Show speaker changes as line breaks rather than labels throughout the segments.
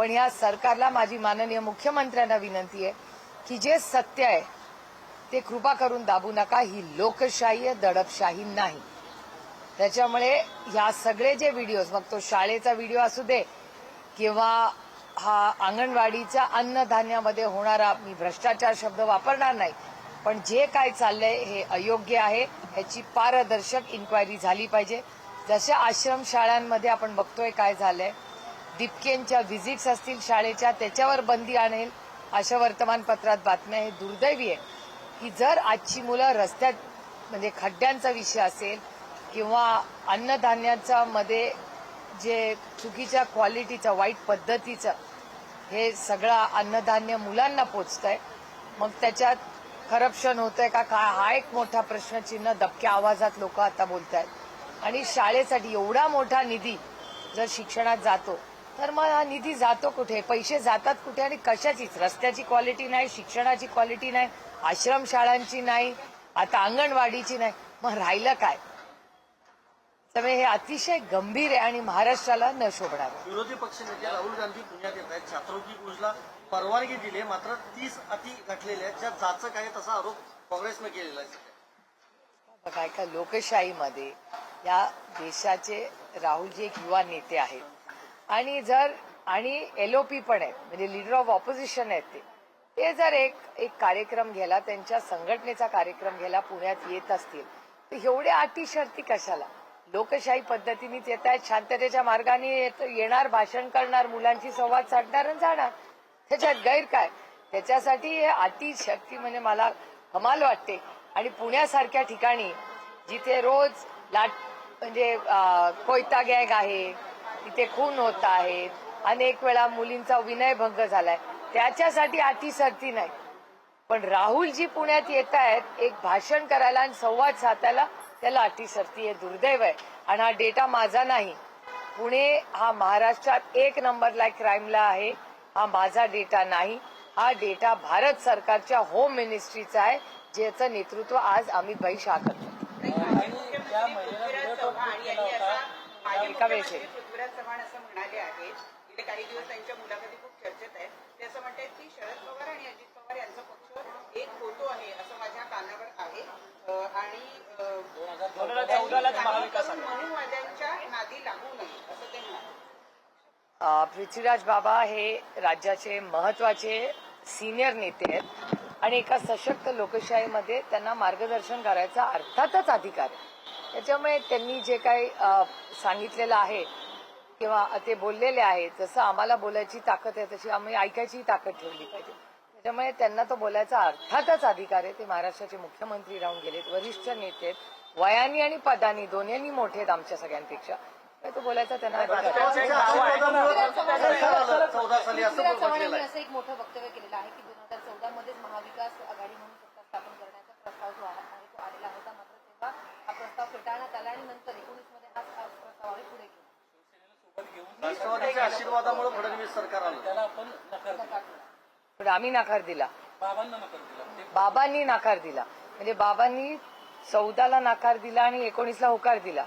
पण या सरकारला माझी माननीय मुख्यमंत्र्यांना विनंती आहे की जे सत्य आहे ते कृपा करून दाबू नका. ही लोकशाही आहे, दडपशाही नाही. त्याच्यामुळे ह्या सगळे जे व्हिडिओज, मग तो शाळेचा व्हिडिओ असू दे किंवा हा अंगणवाडीच्या अन्नधान्यामध्ये होणारा, मी भ्रष्टाचार शब्द वापरणार नाही, पण जे काय चाललंय हे अयोग्य आहे. याची पारदर्शक इन्क्वायरी झाली पाहिजे. जशा आश्रमशाळांमध्ये आपण बघतोय काय झालंय, दीपकेंच्या व्हिजिट्स असतील शाळेच्या, त्याच्यावर बंदी आणेल अशा वर्तमानपत्रात बातम्या. हे दुर्दैवी आहे की जर आजची मुलं रस्त्यात, म्हणजे खड्ड्यांचा विषय असेल किंवा अन्नधान्याचा मध्ये जे चुकीच्या क्वालिटीचं, वाईट पद्धतीचं हे सगळं अन्नधान्य मुलांना पोचतंय, मग त्याच्यात करप्शन होतंय का काय, हा एक मोठा प्रश्नचिन्ह दबक्या आवाजात लोक आता बोलतायत. आणि शाळेसाठी एवढा मोठा निधी जर शिक्षणात जातो तर मग हा निधी जातो कुठे, पैसे जातात कुठे आणि कशाचीच? रस्त्याची क्वालिटी नाही, शिक्षणाची क्वालिटी नाही, आश्रमशाळांची नाही, आता अंगणवाडीची नाही, मग राहिलं काय? त्यामुळे हे अतिशय गंभीर आहे आणि महाराष्ट्राला न शोभणार.
विरोधी पक्षनेते राहुल गांधी पुण्यात येत आहेत. छात्रवृत्ती कोर्सला परवानगी दिली, मात्र 30 अटी घटलेल्या आहेत, ज्या जाचक आहे तसा आरोप काँग्रेसनं केलेला आहे.
बघा, एका लोकशाहीमध्ये या देशाचे राहुलजी एक युवा नेते आहेत आणि एलओपी पण आहेत, म्हणजे लीडर ऑफ ऑपोजिशन आहेत. ते जर एक कार्यक्रम घ्यायला, त्यांच्या संघटनेचा कार्यक्रम घ्यायला पुण्यात येत असतील तर एवढ्या अटी शर्ती कशाला? लोकशाही पद्धतीनेच येत आहेत, शांततेच्या मार्गाने येणार, भाषण करणार, मुलांशी संवाद साधणार आणि जाणार. त्याच्यात गैर काय? त्याच्यासाठी अति शक्ती म्हणजे मला कमाल वाटते. आणि पुण्यासारख्या ठिकाणी जिथे रोज म्हणजे कोयता गँग आहे, तिथे खून होत आहेत, अनेक वेळा मुलींचा विनयभंग झालाय, त्याच्यासाठी अटी शर्ती नाही. पण राहुलजी पुण्यात येत आहेत एक भाषण करायला आणि संवाद साधायला, त्याला अटी शर्ती. हे दुर्दैव आहे. आणि हा डेटा माझा नाही, पुणे हा महाराष्ट्रात 1 नंबरला क्राईमला आहे. हा माझा डेटा नाही, हा डेटा भारत सरकारच्या होम मिनिस्ट्रीचा आहे, ज्याचं नेतृत्व आज अमित भाई शाह करतात. एका वेळेस
पृथ्वीराज चव्हाण असं म्हणाले आहेत, गेले काही दिवस त्यांच्या मुलाखती खूप चर्चेत आहेत. ते असं म्हणतात की शरद पवार आणि अजित पवार यांचा पक्ष एक होतो आहे असं माझ्या कानावर आहे आणि मनुवाद्यांच्या नादी लागू नये असं ते म्हणाले.
पृथ्वीराज बाबा हे राज्याचे महत्वाचे सिनियर नेते आहेत आणि एका सशक्त लोकशाहीमध्ये त्यांना मार्गदर्शन करायचा अर्थातच अधिकार आहे. त्याच्यामुळे त्यांनी जे काही सांगितलेलं आहे किंवा ते बोललेले आहेत, जसं आम्हाला बोलायची ताकद आहे तशी आम्ही ऐकायची ताकद ठेवली पाहिजे. त्याच्यामुळे त्यांना तो बोलायचा अर्थातच अधिकार आहे. ते महाराष्ट्राचे मुख्यमंत्री राहून गेलेत, वरिष्ठ नेते आहेत, वयानी आणि पदानी दोन्ही मोठे आहेत आमच्या सगळ्यांपेक्षा. तो बोलायचा त्यांना अधिकार आहे.
असं एक मोठं वक्तव्य केलेलं आहे की 2014 मध्येच महाविकास आघाडी म्हणून सत्ता स्थापन करण्याचा प्रस्ताव जो आहे तो आलेला होता, मात्र तेव्हा हा प्रस्ताव फेटाळण्यात आला आणि नंतर 19 मध्ये हा प्रस्ताव आम्ही पुढे केला.
राष्ट्रवादीच्या आशीर्वादामुळे फडणवीस सरकार आलं, त्याला आपण नकार दिला.
पण आम्ही नकार दिला, बाबांनी नकार दिला. म्हणजे बाबांनी 14ला नकार दिला आणि 19ला होकार दिला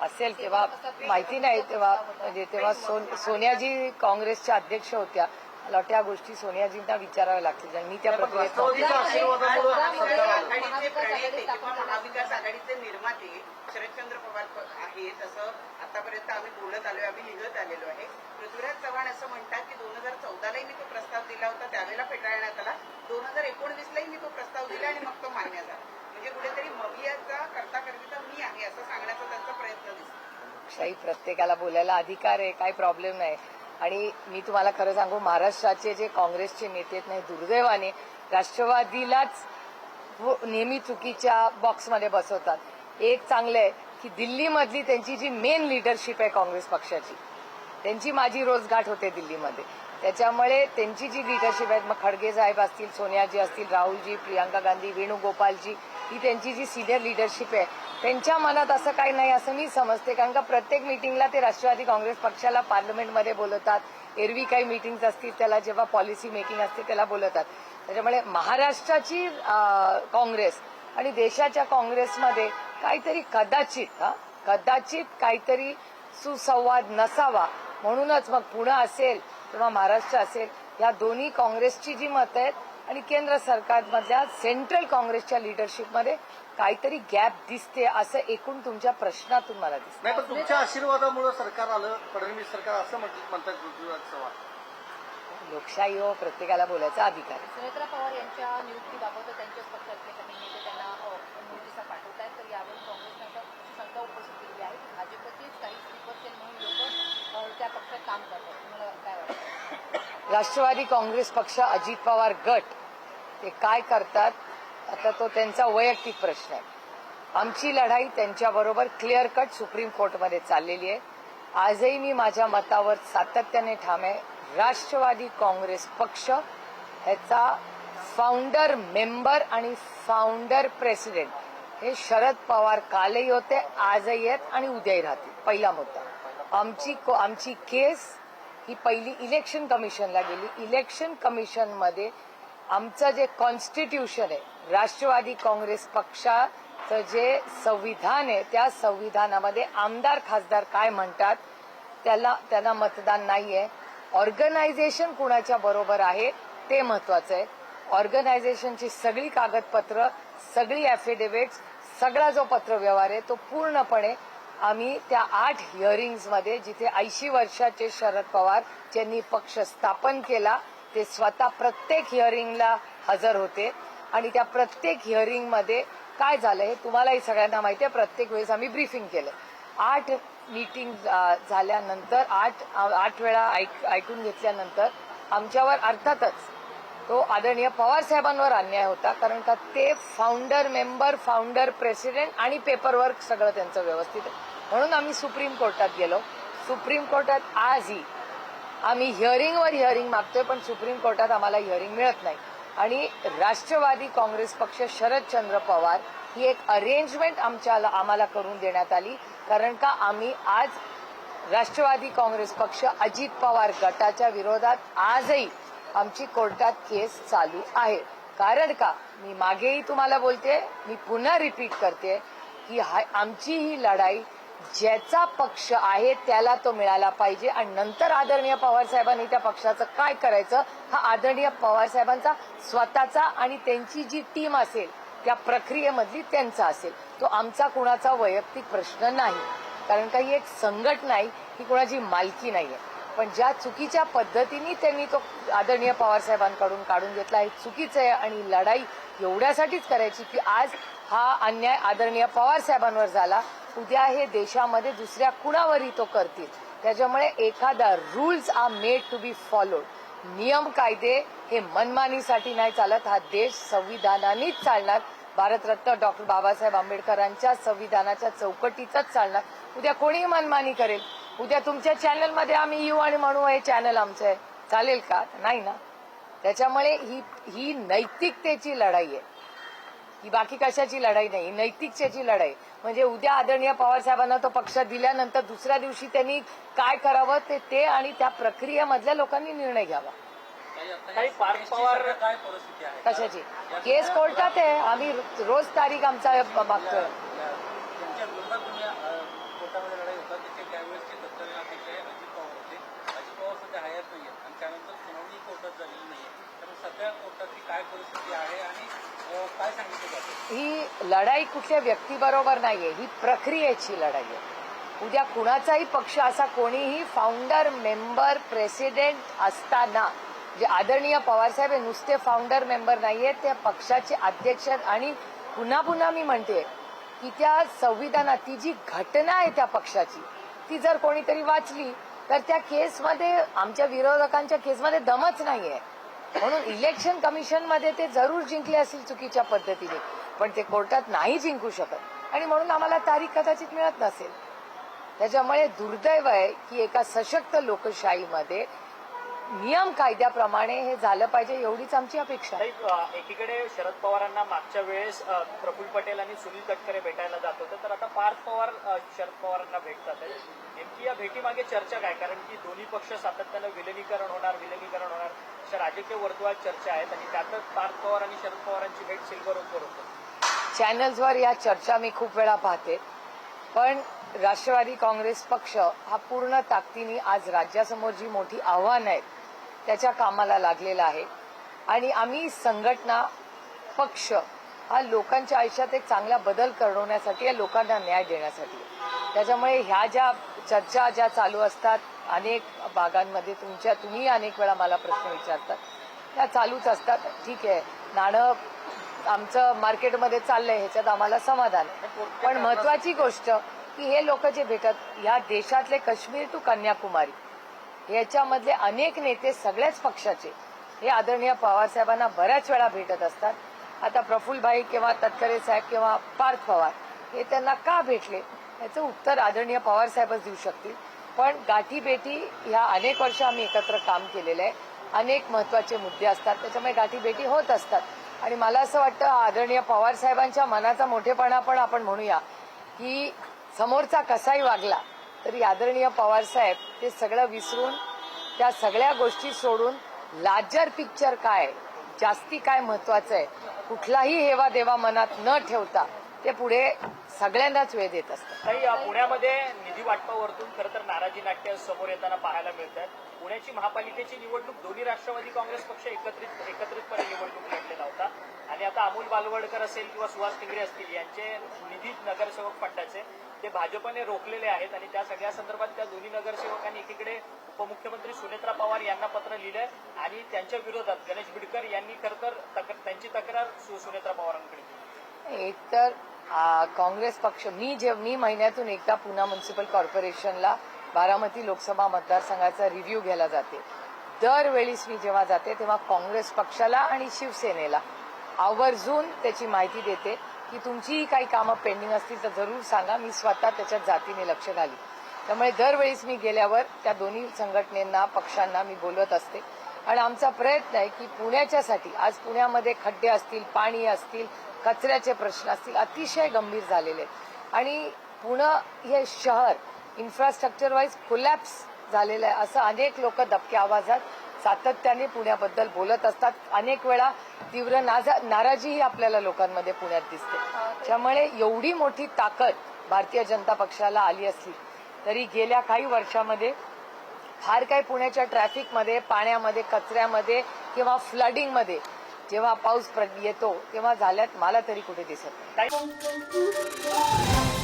असेल, तेव्हा माहिती नाही. तेव्हा सोनियाजी काँग्रेसच्या अध्यक्ष होत्या. मला वाटतं या गोष्टी सोनियाजींना विचाराव्या लागतील. मी त्या प्रक्रियेत
महाविकास आघाडीचे निर्माते शरदचंद्र पवार आहेत असं आतापर्यंत आम्ही बोलत आलोय, आम्ही लिहित आलेलो आहे. पृथ्वीराज चव्हाण असं म्हणतात की 2014लाही मी तो प्रस्ताव दिला होता, त्यावेळेला फेटाळण्यात आला. 2019लाही मी तो प्रस्ताव दिला आणि मग तो मान्य झाला. म्हणजे कुठेतरी मवियाचा करता करता मी आहे असं सांगण्याचा त्यांचा प्रयत्न दिसतो.
शाही प्रत्येकाला बोलायला अधिकार आहे, काही प्रॉब्लेम नाही. आणि मी तुम्हाला खरं सांगू, महाराष्ट्राचे जे काँग्रेसचे नेते आहेत नाही, दुर्दैवाने राष्ट्रवादीलाच नेहमी चुकीच्या बॉक्समध्ये बसवतात. एक चांगलं आहे की दिल्लीमधली त्यांची जी मेन लिडरशिप आहे काँग्रेस पक्षाची, त्यांची माझी रोजगाठ होते दिल्लीमध्ये. त्याच्यामुळे त्यांची जी लिडरशिप आहे, मग खडगे साहेब असतील, सोनियाजी असतील, राहुलजी, प्रियांका गांधी, वेणुगोपालजी, ही त्यांची जी सिनियर लिडरशिप आहे, त्यांच्या मनात असं काही नाही असं मी समजते. कारण का प्रत्येक मिटिंगला ते राष्ट्रवादी काँग्रेस पक्षाला पार्लमेंटमध्ये बोलवतात. एरवी काही मीटिंग्स असतील त्याला, जेव्हा पॉलिसी मेकिंग असते त्याला बोलवतात. त्याच्यामुळे महाराष्ट्राची काँग्रेस आणि देशाच्या काँग्रेसमध्ये काहीतरी कदाचित काहीतरी सुसंवाद नसावा म्हणूनच मग पुणे असेल किंवा महाराष्ट्र असेल, या दोन्ही काँग्रेसची जी मतं आहेत आणि केंद्र सरकारमधल्या सेंट्रल काँग्रेसच्या लिडरशिपमध्ये काहीतरी गॅप दिसते, असं एकूण तुमच्या प्रश्नातून मला दिसतं.
नाही, पण तुमच्या आशीर्वादामुळे सरकार आलं, फडणवीस सरकार, असं म्हणतात पृथ्वीराज चव्हाण.
लोकशाही हो, प्रत्येकाला बोलायचा अधिकार आहे.
सुनेत्रा पवार यांच्या नियुक्तीबाबत त्यांच्याच पक्षातले काही नेते त्यांना नोटिसा पाठवत आहेत, तर यावर काँग्रेसनं अशी शंका उपस्थित केली आहे की भाजपचेच काही स्लीपर सेल म्हणून लोक त्या पक्षात काम करतात. तुम्हाला काय वाटतं?
राष्ट्रवादी काँग्रेस पक्ष, अजित पवार गट ते काय करतात आता तो त्यांचा वैयक्तिक प्रश्न आहे. आमची लढाई त्यांच्याबरोबर क्लिअर कट सुप्रीम कोर्टमध्ये चाललेली आहे. आजही मी माझ्या मतावर सातत्याने ठाम आहे. राष्ट्रवादी काँग्रेस पक्ष ह्याचा फाउंडर मेंबर आणि फाउंडर प्रेसिडेंट हे शरद पवार कालही होते, आजही आहेत आणि उद्याही राहतील. पहिला मुद्दा. आमची केस ही पहिली इलेक्शन कमिशनला गेली. इलेक्शन कमिशनमध्ये आमचं जे कॉन्स्टिट्यूशन आहे, राष्ट्रवादी काँग्रेस पक्षाचं जे संविधान आहे, त्या संविधानामध्ये आमदार खासदार काय म्हणतात त्यांना मतदान नाहीये. ऑर्गनायझेशन कुणाच्या बरोबर आहे ते महत्वाचं आहे. ऑर्गनायझेशनची सगळी कागदपत्र, सगळी ॲफिडेव्हिट्स, सगळा जो पत्रव्यवहार आहे तो पूर्णपणे आम्ही त्या 8 हिअरिंग्जमध्ये, जिथे 80 वर्षाचे शरद पवार ज्यांनी पक्ष स्थापन केला ते स्वतः प्रत्येक हिअरिंगला हजर होते आणि त्या प्रत्येक हिअरिंगमध्ये काय झालं हे तुम्हालाही सगळ्यांना माहिती आहे. प्रत्येक वेळेस आम्ही ब्रीफिंग केलं. 8 मीटिंग झाल्यानंतर 8 वेळा ऐकून घेतल्यानंतर आमच्यावर अर्थातच तो आदरणीय पवार साहेबांवर अन्याय होता, कारण का ते फाउंडर मेंबर, फाउंडर प्रेसिडेंट आणि पेपरवर्क सगळं त्यांचं व्यवस्थित आहे. म्हणून आम्ही सुप्रीम कोर्टात गेलो. सुप्रीम कोर्टात आजही आम्ही हिअरिंग मागतोय, पण सुप्रीम कोर्टात आम्हाला हिअरिंग मिळत नाही. आणि राष्ट्रवादी काँग्रेस पक्ष, शरदचंद्र पवार ही एक अरेंजमेंट आम्हाला करून देण्यात आली, कारण का आम्ही आज राष्ट्रवादी काँग्रेस पक्ष, अजित पवार गटाच्या विरोधात आजही आमची कोर्टात केस चालू आहे. कारण का मी मागेही तुम्हाला बोलते, मी पुन्हा रिपीट करते की आमची ही लढाई ज्याचा पक्ष आहे त्याला तो मिळाला पाहिजे आणि नंतर आदरणीय पवार साहेबांनी त्या पक्षाचं काय करायचं हा आदरणीय पवार साहेबांचा स्वतःचा आणि त्यांची जी टीम असेल त्या प्रक्रियेमधली त्यांचा असेल. तो आमचा कुणाचा वैयक्तिक प्रश्न नाही, कारण का ही एक संघटना आहे, ही कुणाची मालकी नाहीये. पण ज्या चुकीच्या पद्धतीने त्यांनी तो आदरणीय पवार साहेबांकडून काढून घेतला हे चुकीचं आहे. आणि लढाई एवढ्यासाठीच करायची की आज हा अन्याय आदरणीय पवार साहेबांवर झाला, उद्या हे देशामध्ये दुसऱ्या कुणावरही तो करतील. त्याच्यामुळे एखादा rules are made to be followed. नियम कायदे हे मनमानीसाठी नाही चालत. हा देश संविधानानेच चालणार, भारतरत्न डॉक्टर बाबासाहेब आंबेडकरांच्या संविधानाच्या चौकटीतच चालणार. उद्या कोणीही मनमानी करेल, उद्या तुमच्या चॅनलमध्ये आम्ही येऊ आणि म्हणू हे चॅनल आमचं आहे, चालेल का? नाही ना. त्याच्यामुळे ही नैतिकतेची लढाई आहे, ही बाकी कशाची लढाई नाही, नैतिकतेची लढाई. म्हणजे उद्या आदरणीय पवार साहेबांना तो पक्ष दिल्यानंतर दुसऱ्या दिवशी त्यांनी काय करावं ते आणि त्या प्रक्रियेमधल्या लोकांनी निर्णय घ्यावा.
काही पार्थ पवार काय परिस्थिती आहे?
कशाची केस कोर्टात आहे, आम्ही रोज तारीख आमचा मागतोय.
त्यांच्या विरोधात तुम्ही कोर्टामध्ये लढाई होता, त्याचे त्यावेळेसचे तत्कालीन अध्यक्ष अजित पवार होते. अजित पवार सध्या हयात नाहीये आणि त्यानंतर सुनावणी कोर्टात झालेली नाहीये. त्यामुळे सध्या कोर्टाची काय परिस्थिती आहे आणि काय सांगितलं जातं?
ही लढाई कुठल्या व्यक्तीबरोबर नाहीये, ही प्रक्रियेची लढाई आहे. उद्या कुणाचाही पक्ष असा कोणीही फाउंडर मेंबर प्रेसिडेंट असताना जे आदरणीय पवारसाहेब हे नुसते फाउंडर मेंबर नाहीये, त्या पक्षाचे अध्यक्ष आणि पुन्हा मी म्हणते की त्या संविधानात ती जी घटना आहे त्या पक्षाची ती जर कोणीतरी वाचली तर त्या केसमध्ये, आमच्या विरोधकांच्या केसमध्ये दमच नाहीये. म्हणून इलेक्शन कमिशनमध्ये ते जरूर जिंकले असतील चुकीच्या पद्धतीने, पण ते कोर्टात नाही जिंकू शकत आणि म्हणून आम्हाला तारीख कदाचित मिळत नसेल. त्याच्यामुळे दुर्दैव आहे की एका सशक्त लोकशाहीमध्ये नियम कायद्याप्रमाणे हे झालं पाहिजे, एवढीच आमची अपेक्षा आहे.
एकीकडे शरद पवारांना मागच्या वेळेस प्रफुल्ल पटेल आणि सुनील तटकरे भेटायला जात होते, तर आता पार्थ पवार शरद पवारांना भेटतात आहे. नेमकी या भेटीमागे चर्चा काय? कारण की दोन्ही पक्ष सातत्यानं विलिनीकरण होणार अशा राजकीय वर्तुळात चर्चा आहेत आणि त्यातच पार्थ पवार आणि शरद पवारांची भेट सिल्व्हर ओकवर होते.
चॅनल्सवर या चर्चा मी खूप वेळा पाहते, पण राष्ट्रवादी काँग्रेस पक्ष हा पूर्ण ताकदीने आज राज्यासमोर जी मोठी आव्हानं आहेत त्याच्या कामाला लागलेला आहे आणि आम्ही संघटना पक्ष हा लोकांच्या आयुष्यात एक चांगला बदल घडवण्यासाठी या लोकांना न्याय देण्यासाठी त्याच्यामुळे ह्या ज्या चर्चा ज्या चालू असतात अनेक भागांमध्ये तुम्ही अनेक वेळा मला प्रश्न विचारतात त्या चालूच असतात. ठीक आहे, नाणं आमचं मार्केटमध्ये चाललंय ह्याच्यात आम्हाला समाधान आहे. पण महत्वाची गोष्ट की हे लोक जे भेटत या देशातले काश्मीर टू कन्याकुमारी याच्यामधले अनेक नेते सगळ्याच पक्षाचे हे आदरणीय पवार साहेबांना बऱ्याच वेळा भेटत असतात. आता प्रफुल्लभाई किंवा तटकरे साहेब किंवा पार्थ पवार हे त्यांना का भेटले याचं उत्तर आदरणीय पवार साहेबच देऊ शकतील. पण गाठीभेटी ह्या अनेक वर्ष आम्ही एकत्र काम केलेलं आहे. अनेक महत्वाचे मुद्दे असतात त्याच्यामुळे गाठीभेटी होत असतात आणि मला असं वाटतं आदरणीय पवार साहेबांच्या मनाचा मोठेपणा पण आपण म्हणूया की समोरचा कसाही वागला तरी आदरणीय पवार साहेब ते सगळं विसरून त्या सगळ्या गोष्टी सोडून लार्जर पिक्चर काय जास्ती काय महत्वाचं आहे कुठलाही हेवा देवा मनात न ठेवता ते पुढे सगळ्यांनाच वेळ देत असतात.
काही पुण्यामध्ये निधी वाटपावरतून खरं तर नाराजी नाट्य समोर येताना पाहायला मिळतात. पुण्याची महापालिकेची निवडणूक दोन्ही राष्ट्रवादी काँग्रेस पक्ष एकत्रितपणे निवडणूक लढलेला होता आणि आता अमोल बालवडकर असेल किंवा सुहास टिंगरे असतील यांचे निधी नगरसेवक फंडाचे ते भाजपने रोखलेले आहेत आणि त्या सगळ्या संदर्भात त्या दोन्ही नगरसेवकांनी एकीकडे उपमुख्यमंत्री सुनेत्रा पवार यांना पत्र लिहिलंय आणि त्यांच्या विरोधात गणेश बिडकर यांनी खरं तर त्यांची तक्रार सुनेत्रा पवारांकडे दिली.
एक तर काँग्रेस पक्ष मी महिन्यातून एकदा पुणे म्युनिसिपल कॉर्पोरेशनला बारामती लोकसभा मतदारसंघाचा रिव्ह्यू घ्यायला जाते. दरवेळीस मी जेव्हा जाते तेव्हा काँग्रेस पक्षाला आणि शिवसेनेला आवर्जून त्याची माहिती देते की तुमचीही काही कामं पेंडिंग असतील तर जरूर सांगा, मी स्वतः त्याच्यात जातीने लक्ष घाली. त्यामुळे दरवेळीस मी गेल्यावर त्या दोन्ही संघटनेंना पक्षांना मी बोलवत असते आणि आमचा प्रयत्न आहे की पुण्याच्यासाठी आज पुण्यामध्ये खड्डे असतील पाणी असतील कचऱ्याचे प्रश्न असतील अतिशय गंभीर झालेले आहेत आणि पुणे हे शहर इन्फ्रास्ट्रक्चर वाईज कोलॅप्स झालेलं आहे असं अनेक लोक दबक्या आवाजात सातत्याने पुण्याबद्दल बोलत असतात. अनेक वेळा तीव्र नाराजीही आपल्याला लोकांमध्ये पुण्यात दिसते. त्यामुळे एवढी मोठी ताकद भारतीय जनता पक्षाला आली असली तरी गेल्या काही वर्षामध्ये फार काही पुण्याच्या ट्रॅफिकमध्ये पाण्यामध्ये कचऱ्यामध्ये किंवा फ्लडिंगमध्ये जेव्हा पाऊस येतो तेव्हा झाल्यात मला तरी कुठे दिसत नाही.